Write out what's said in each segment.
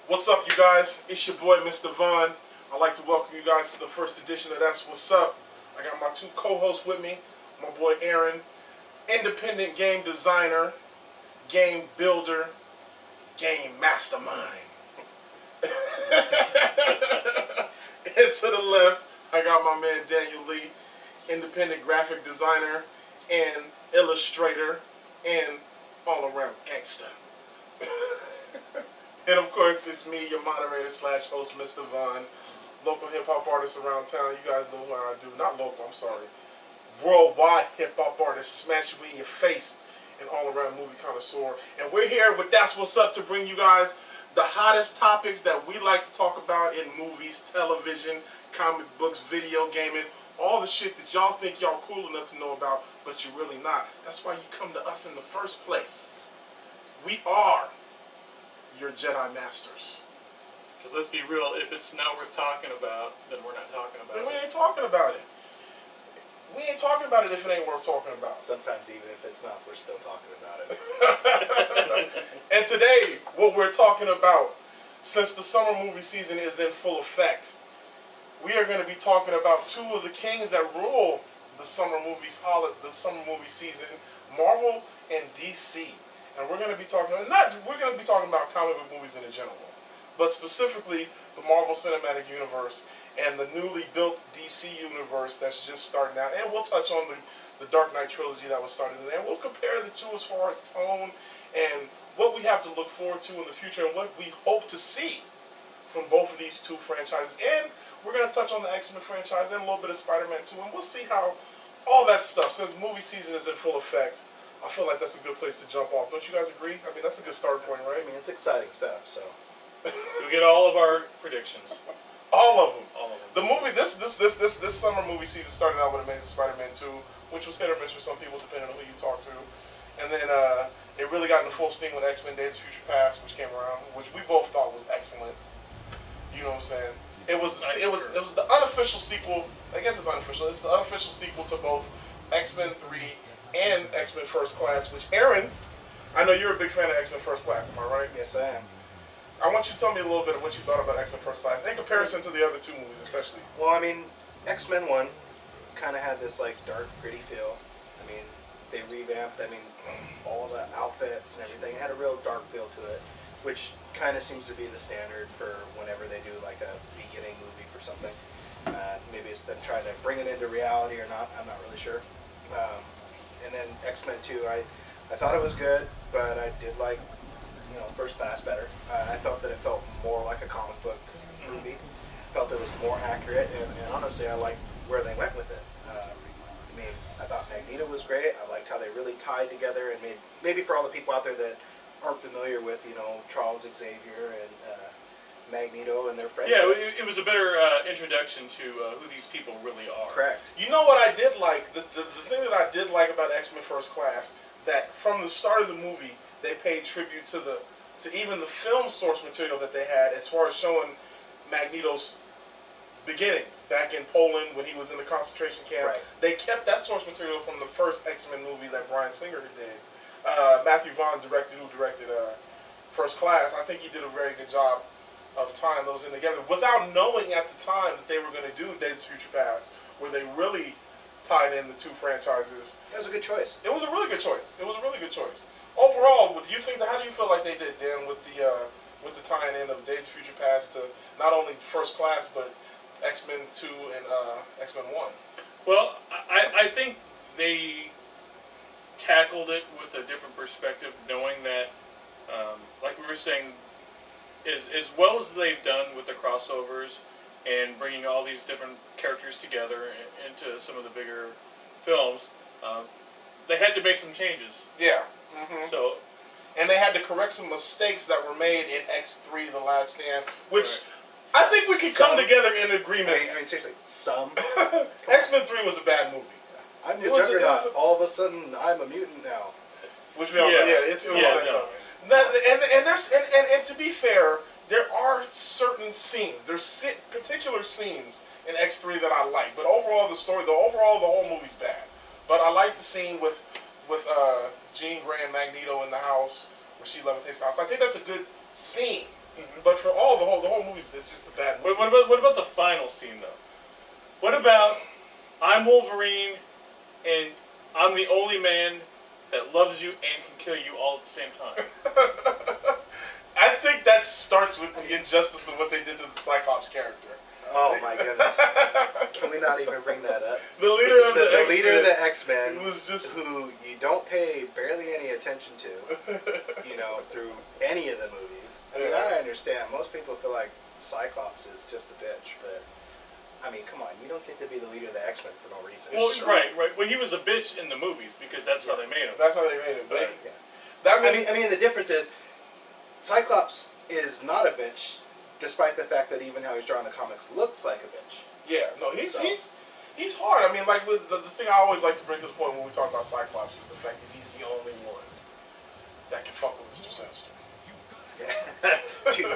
What's up, you guys? It's your boy, Mr. Vaughn. I'd like to welcome you guys to the first edition of That's What's Up. I got my two co-hosts with me, my boy Aaron, independent game designer, game builder, game mastermind. And to the left, I got my man Daniel Lee, independent graphic designer and illustrator and all-around gangster. And of course, it's me, your moderator slash host, Mr. Vaughn, local hip hop artist around town. You guys know who I do. Not local, I'm sorry. Worldwide hip hop artist, smash you in your face, and all around movie connoisseur. And we're here with That's What's Up to bring you guys the hottest topics that we like to talk about in movies, television, comic books, video gaming, all the shit that y'all think y'all cool enough to know about, but you're really not. That's why you come to us in the first place. We are your Jedi Masters. Because let's be real, if it's not worth talking about, then we're not talking about Then it. we ain't talking about it. We ain't talking about it if it ain't worth talking about. Sometimes even if it's not, we're still talking about it. And today, what we're talking about, since the summer movie season is in full effect, we are going to be talking about two of the kings that rule the summer movie season, Marvel and DC. And we're going to be talking about comic book movies in general, but specifically the Marvel Cinematic Universe and the newly built DC universe that's just starting out. And we'll touch on the Dark Knight trilogy that was started in there. We'll compare the two as far as tone and what we have to look forward to in the future and what we hope to see from both of these two franchises. And we're going to touch on the X-Men franchise and a little bit of Spider-Man 2. And we'll see how all that stuff, since movie season is in full effect, I feel like that's a good place to jump off. Don't you guys agree? I mean, that's a good start point, right? I mean, it's exciting stuff, so. We get all of our predictions. All of them. All of them. The movie, this summer movie season started out with Amazing Spider-Man 2, which was hit or miss for some people depending on who you talk to. And then it really got into full steam with X-Men Days of Future Past, which came around, which we both thought was excellent. You know what I'm saying? It was the unofficial sequel. I guess it's unofficial. It's the unofficial sequel to both X-Men 3 and X-Men First Class, which Aaron, I know you're a big fan of X-Men First Class, am I right? Yes, I am. I want you to tell me a little bit of what you thought about X-Men First Class, in comparison to the other two movies especially. Well, I mean, X-Men 1 kind of had this, like, dark, gritty feel. I mean, they revamped, all the outfits and everything. It had a real dark feel to it, which kind of seems to be the standard for whenever they do, like, a beginning movie for something. Maybe it's them trying to bring it into reality or not. I'm not really sure. And then X-Men 2, I thought it was good, but I did like, First Class better. I felt that it felt more like a comic book movie. Felt it was more accurate, and honestly, I liked where they went with it. I thought Magneto was great. I liked how they really tied together and maybe for all the people out there that aren't familiar with, Charles Xavier and Magneto and their friendship. Yeah, it was a better introduction to who these people really are. Correct. You know what I did like? The thing that I did like about X-Men First Class, that from the start of the movie, they paid tribute to even the film source material that they had as far as showing Magneto's beginnings back in Poland when he was in the concentration camp. Right. They kept that source material from the first X-Men movie that Bryan Singer did. Matthew Vaughn who directed First Class. I think he did a very good job of tying those in together without knowing at the time that they were going to do Days of Future Past, where they really tied in the two franchises. It was a good choice. It was a really good choice. Overall, how do you feel like they did, Dan, with the tying in of Days of Future Past to not only First Class but X-Men 2 and X-Men 1? Well, I think they tackled it with a different perspective, knowing that, like we were saying, as well as they've done with the crossovers and bringing all these different characters together into some of the bigger films, they had to make some changes. Yeah. Mm-hmm. So, and they had to correct some mistakes that were made in X3: The Last Stand, which right. I think we could come together in agreement. I mean, seriously, some. X-Men 3 was a bad movie. I'm the Juggernaut. All of a sudden, I'm a mutant now. Which we all know. Yeah, it's all that stuff. And to be fair, there are certain scenes. There's particular scenes in X3 that I like, but overall the whole movie's bad. But I like the scene with Jean Grey and Magneto in the house where she levitates the house. I think that's a good scene. But for all the whole movie, it's just a bad movie. What about the final scene though? What about I'm Wolverine and I'm the only man that loves you and can kill you all at the same time? I think that starts with the injustice of what they did to the Cyclops character. Oh my goodness! Can we not even bring that up? The leader of the The X-Men leader of the X-Men was just who you don't pay barely any attention to, through any of the movies. I mean, I understand. Most people feel like Cyclops is just a bitch, but I mean, come on, you don't get to be the leader of the X-Men for no reason. Well, right. Well, he was a bitch in the movies because that's how they made him. That's how they made it. But Yeah. that I mean, the difference is Cyclops is not a bitch, despite the fact that even how he's drawn in the comics looks like a bitch. yeah, no, he's hard. I mean, like with the thing I always like to bring to the point when we talk about Cyclops is the fact that he's the only one that can fuck with Mr. Sinister. Yeah.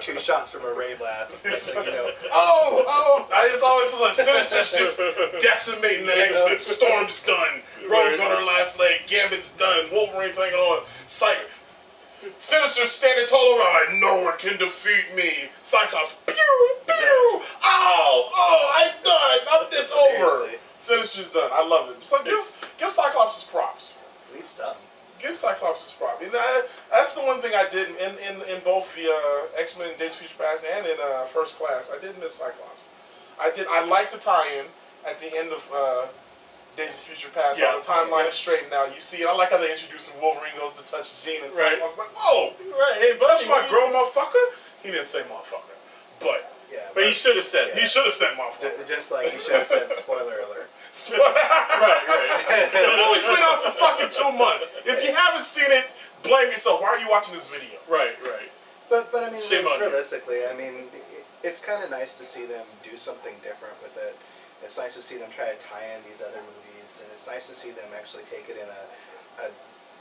two shots from a ray blast. Next thing you know, It's always like Sinister's just decimating the X-Men. Storm's done. Rogue's on her last leg. Gambit's done. Wolverine's hanging on. Sinister's standing tall around. No one can defeat me. Cyclops. Pew! Pew! I'm done. It's over. Seriously. Sinister's done. I love it. So give Cyclops his props. At least some. Give Cyclops his props. And that's the one thing I did in both the X-Men Days of Future Past and in First Class. I did miss Cyclops. I liked the tie-in at the end of Days of Future Past. Yeah. How the timeline is straightened out. You see it. I like how they introduced him. Wolverine goes to touch Jean and Right. Cyclops. Like, oh, Right. Hey, touch buddy, my girl, motherfucker. He didn't say motherfucker, but Yeah, But he should have said he that. should have said motherfucker. just like you should have said. Spoiler alert. Right. The movie's been out for fucking 2 months. If you haven't seen it, blame yourself. Why are you watching this video? Right. But I mean, Shame on you. realistically, I mean, it's kind of nice to see them do something different with it. It's nice to see them try to tie in these other movies, and it's nice to see them actually take it in a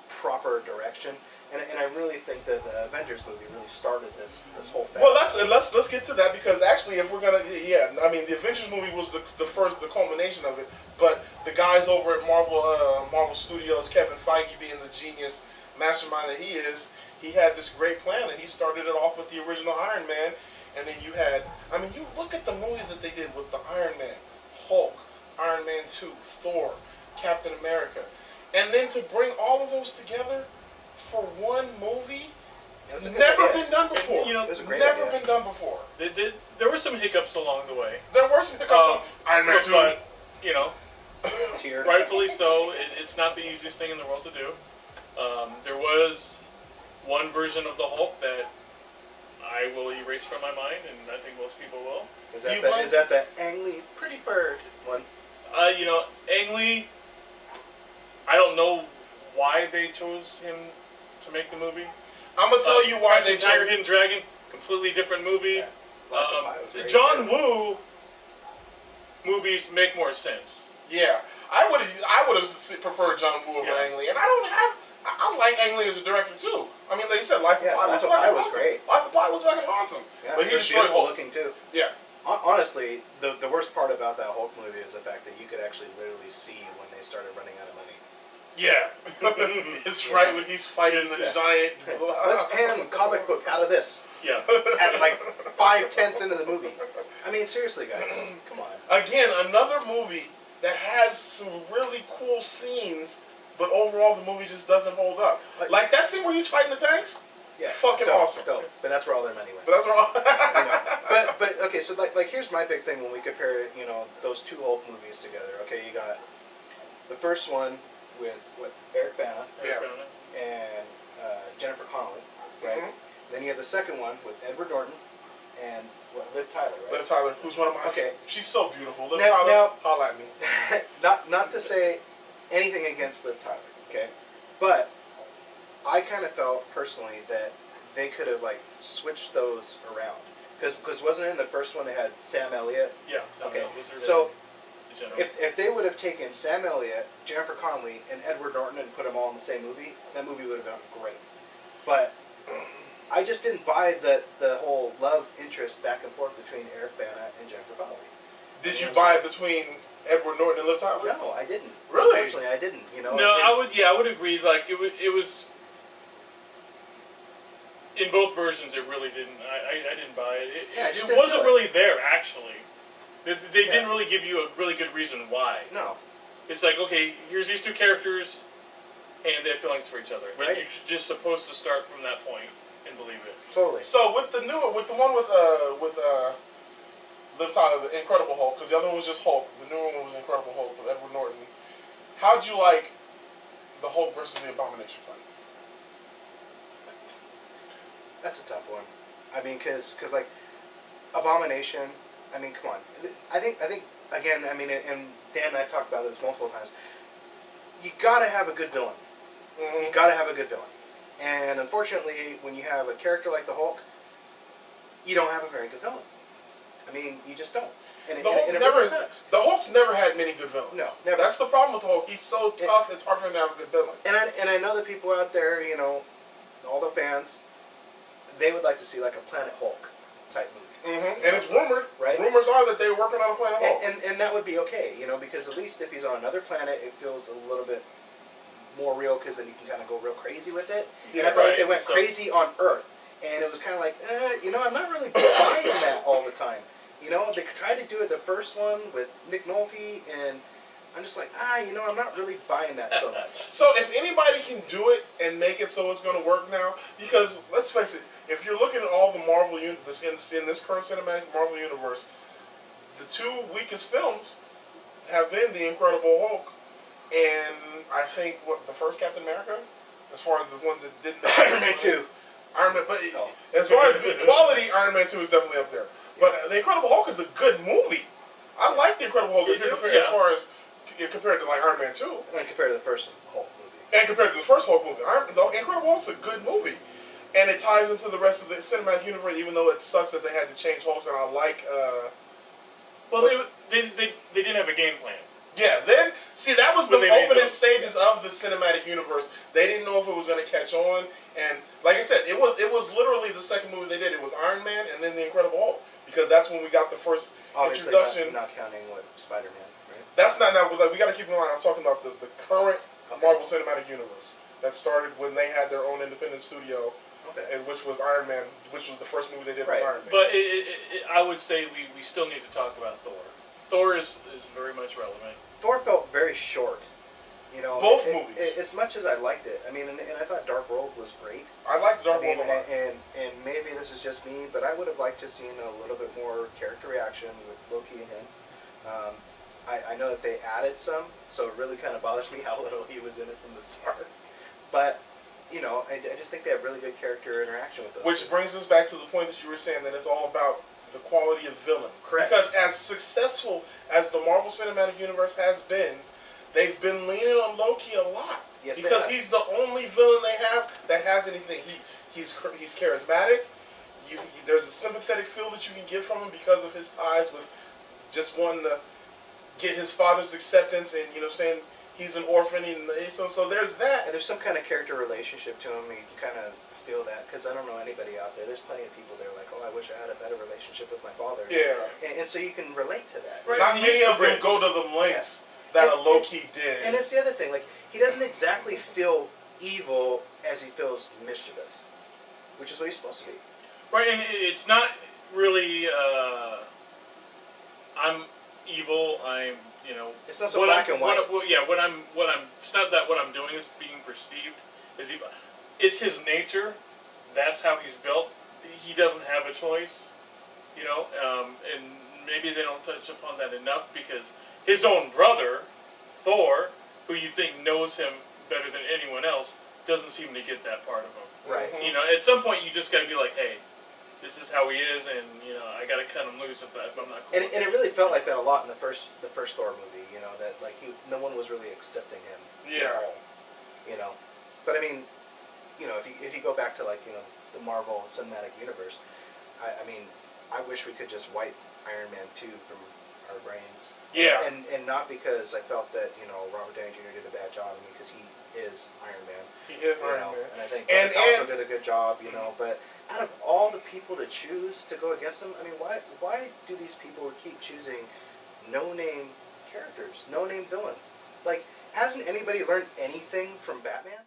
proper direction. And I really think that the Avengers movie really started this whole thing. Well, let's get to that because actually, if we're gonna, I mean, the Avengers movie was the culmination of it. But the guys over at Marvel Studios, Kevin Feige being the genius mastermind that he is, he had this great plan, and he started it off with the original Iron Man, and then you had, I mean, you look at the movies that they did with the Iron Man, Hulk, Iron Man 2, Thor, Captain America, and then to bring all of those together for one movie, It was a good never idea. been done before. You know, It was a great Never idea. been done before. there were some hiccups along the way. There were some hiccups on Iron Man 2. But, you know, Tier. rightfully so. It's not the easiest thing in the world to do. There was one version of the Hulk that I will erase from my mind, and I think most people will. Is that the Ang Lee Pretty Bird one? You know, Ang Lee, I don't know why they chose him to make the movie. I'm gonna tell you why they Crouching Tiger, chose. Hidden Dragon, completely different movie. Yeah. Life of Pi was The very John good. Woo movies make more sense. Yeah, I would have preferred John Woo over Yeah. Ang Lee, and I like Ang Lee as a director too. I mean, like you said, Life of Yeah, Pi Life was of Pi fucking was awesome. great. Life of Pi was fucking awesome. Yeah, But he it was destroyed beautiful Hulk. looking too. Yeah. Honestly, the worst part about that Hulk movie is the fact that you could actually literally see when they started running out of money. Yeah. It's right when he's fighting the Yeah. giant. Let's pan comic book out of this Yeah. at like 5/10 into the movie. I mean, seriously, guys, come on. Again, another movie that has some really cool scenes, but overall the movie just doesn't hold up. Like that scene where he's fighting the tanks. Yeah, Fucking dope, awesome. dope. But that's where all their money went. But that's wrong. You know? But okay, so like here's my big thing when we compare those two Hulk movies together. Okay, you got the first one with Eric Bana Yeah. and Jennifer Connelly, right? Mhm. Then you have the second one with Edward Norton and Liv Tyler, right? Liv Tyler, who's one of my. Okay. She's so beautiful. Liv Now- Tyler, now- holla at me. not to say anything against Liv Tyler, okay? But I kind of felt personally that they could have like switched those around because wasn't it in the first one they had Sam Elliott? Yeah. So Okay, those are so the general. if they would have taken Sam Elliott, Jennifer Connelly, and Edward Norton and put them all in the same movie, that movie would have been great. But I just didn't buy the whole love interest back and forth between Eric Bana and Jennifer Connelly. Did you buy it between Edward Norton and Liv Tyler? No, I didn't. Really? Unfortunately, I didn't. No, I would. Yeah, I would agree. Like it in both versions, it really didn't. I didn't buy it. Yeah, I just it didn't wasn't feel it. really there actually. They Yeah. didn't really give you a really good reason why. No. It's like, okay, here's these two characters, and they have feelings for each other, Right. and you're just supposed to start from that point and believe it. Totally. So with the one with Liv Tyler, the Incredible Hulk, because the other one was just Hulk. The newer one was Incredible Hulk with Edward Norton. How'd you like the Hulk versus the Abomination fight? That's a tough one. I mean, cause like Abomination. I mean, come on. I think again. I mean, and Dan and I talked about this multiple times. You gotta have a good villain. You gotta have a good villain. And unfortunately, when you have a character like the Hulk, you don't have a very good villain. I mean, you just don't. And it, The Hulk and it never. really sucks. The Hulk's never had many good villains. No, never. That's the problem with the Hulk. He's so tough. It's hard for him to have a good villain. And I know that people out there, you know, all the fans, they would like to see like a Planet Hulk type movie. And it's rumored. Right. Rumors are that they're working on a Planet Hulk. And that would be okay, you know, because at least if he's on another planet, it feels a little bit more real because then you can kind of go real crazy with it. Yeah, and I felt like they right. went So- crazy on Earth. And it was kind of like, you know, I'm not really buying that all the time. You know, they tried to do it the first one with Nick Nolte, and I'm just like, you know, I'm not really buying that so much. So if anybody can do it and make it so it's going to work now, because let's face it, if you're looking at all the Marvel in this current cinematic Marvel universe, the two weakest films have been The Incredible Hulk and I think the first Captain America, as far as the ones that didn't make Iron Man 2. Iron Man, but Oh. as far as quality, Iron Man 2 is definitely up there. But The Incredible Hulk is a good movie. I like The Incredible Hulk as far as compared to like Iron Man 2. When compared to the first Hulk movie. And compared to the first Hulk movie, The Incredible Hulk's a good movie. And it ties into the rest of the cinematic universe, even though it sucks that they had to change Hulks. And I like, Well, they didn't have a game plan. yeah, then, see, that was the When they made opening those. stages of the cinematic universe. They didn't know if it was going to catch on. And like I said, it was literally the second movie they did. It was Iron Man and then The Incredible Hulk. Because that's when we got the first Obviously introduction. not counting what Spider-Man, right? That's not now. Like, we got to keep in mind. I'm talking about the current Marvel Cinematic Universe that started when they had their own independent studio, Okay. and which was Iron Man, which was the first movie they did Right. with Iron Man. But I would say we still need to talk about Thor. Thor is very much relevant. Thor felt very short. You know, Both movies. as much as I liked it, I mean, and I thought Dark World was great. I liked Dark I mean, World a lot. and maybe this is just me, but I would have liked to seen a little bit more character reaction with Loki and him. I know that they added some, so it really kind of bothers me how little he was in it from the start. But you know, I just think they have really good character interaction with those. Which two. brings us back to the point that you were saying that it's all about the quality of villains. Correct. Because as successful as the Marvel Cinematic Universe has been, they've been leaning on Loki a lot. Yes, they because have. he's the only villain they have that has anything. He's charismatic. There's a sympathetic feel that you can get from him because of his ties with just wanting to get his father's acceptance, and you know, saying he's an orphan, and so there's that. And there's some kind of character relationship to him. You can kind of feel that, because I don't know anybody out there. There's plenty of people that are like, oh, I wish I had a better relationship with my father. Yeah. And so you can relate to that. Right. Not He's many the of them bridge. go to the lengths that a And- Loki did. And it's the other thing, like, he doesn't exactly feel evil as he feels mischievous, which is what he's supposed to be. Right, and it's not really. I'm evil. I'm It's not so black and white. It's not that what I'm doing is being perceived as evil. It's his nature. That's how he's built. He doesn't have a choice, and maybe they don't touch upon that enough because his own brother, Thor, who you think knows him better than anyone else, doesn't seem to get that part of him. Right. At some point you just got to be like, hey, this is how he is, and I got to cut him loose if I'm not cool. And it really felt like that a lot in the first Thor movie. That like no one was really accepting him. Yeah. At all, But I mean, if you go back to like the Marvel Cinematic Universe, I mean, I wish we could just wipe Iron Man 2 from our brains. Yeah. And not because I felt that Robert Downey Jr. did a bad job. I mean, because he is Iron Man. He is you Iron know, Man. And I think And- also did a good job. But out of all the people to choose to go against him, I mean, why do these people keep choosing no-name characters, no-name villains? Like, hasn't anybody learned anything from Batman?